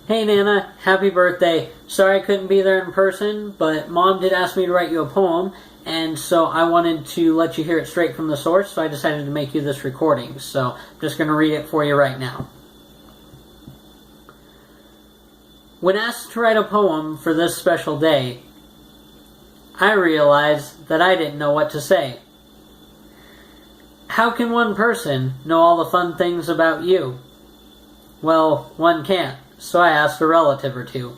Hey Nana, happy birthday. Sorry I couldn't be there in person, but Mom did ask me to write you a poem, and so I wanted to let you hear it straight from the source, so I decided to make you this recording. So I'm just going to read it for you right now. When asked to write a poem for this special day, I realized that I didn't know what to say. How can one person know all the fun things about you? Well, one can't, so I asked a relative or two.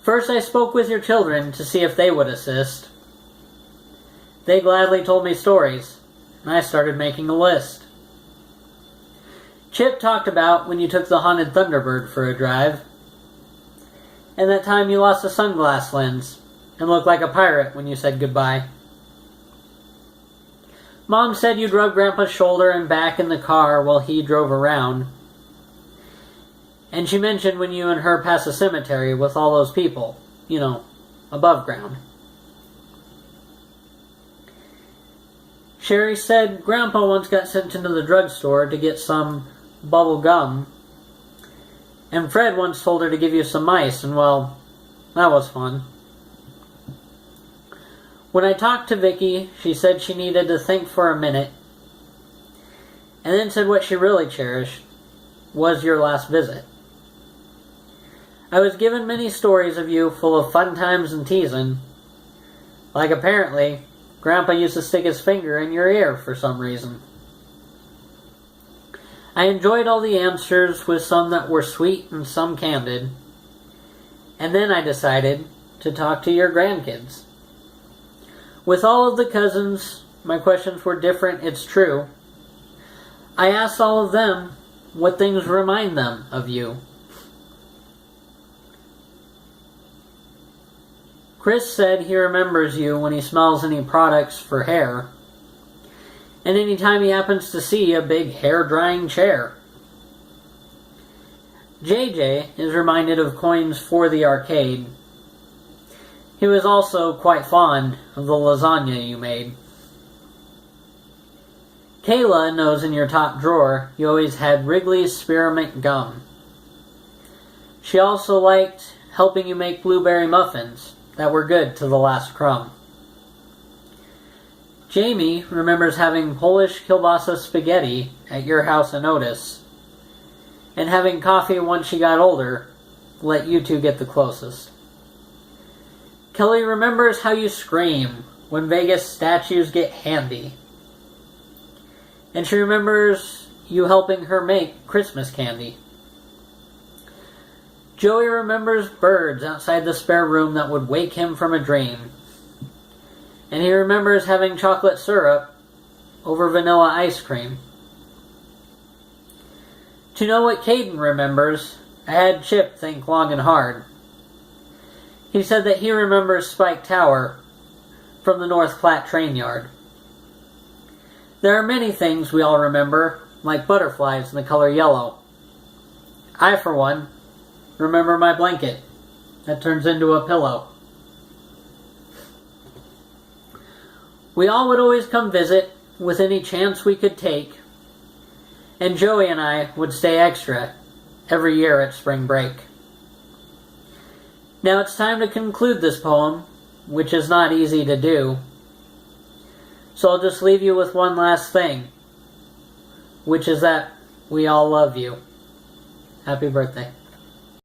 First, I spoke with your children to see if they would assist. They gladly told me stories, and I started making a list. Chip talked about when you took the haunted Thunderbird for a drive, and that time you lost a sunglass lens and looked like a pirate when you said goodbye. Mom said you'd rub Grandpa's shoulder and back in the car while he drove around. And she mentioned when you and her passed a cemetery with all those people, above ground. Sherry said Grandpa once got sent into the drugstore to get some bubble gum, and Fred once told her to give you some mice, and well, that was fun. When I talked to Vicky, she said she needed to think for a minute, and then said what she really cherished was your last visit. I was given many stories of you full of fun times and teasing. Like apparently, Grandpa used to stick his finger in your ear for some reason. I enjoyed all the answers with some that were sweet and some candid. And then I decided to talk to your grandkids. With all of the cousins, my questions were different, it's true. I asked all of them what things remind them of you. Chris said he remembers you when he smells any products for hair, and anytime he happens to see a big hair-drying chair. JJ is reminded of coins for the arcade. He was also quite fond of the lasagna you made. Kayla knows in your top drawer you always had Wrigley's Spearmint Gum. She also liked helping you make blueberry muffins that were good to the last crumb. Jamie remembers having Polish kielbasa spaghetti at your house in Otis, and having coffee once she got older let you two get the closest. Kelly remembers how you scream when Vegas statues get handy. And she remembers you helping her make Christmas candy. Joey remembers birds outside the spare room that would wake him from a dream. And he remembers having chocolate syrup over vanilla ice cream. To know what Caden remembers, I had Chip think long and hard. He said that he remembers Spike Tower from the North Platte train yard. There are many things we all remember, like butterflies in the color yellow. I, for one, remember my blanket that turns into a pillow. We all would always come visit with any chance we could take, and Joey and I would stay extra every year at spring break. Now it's time to conclude this poem, which is not easy to do. So I'll just leave you with one last thing, which is that we all love you. Happy birthday.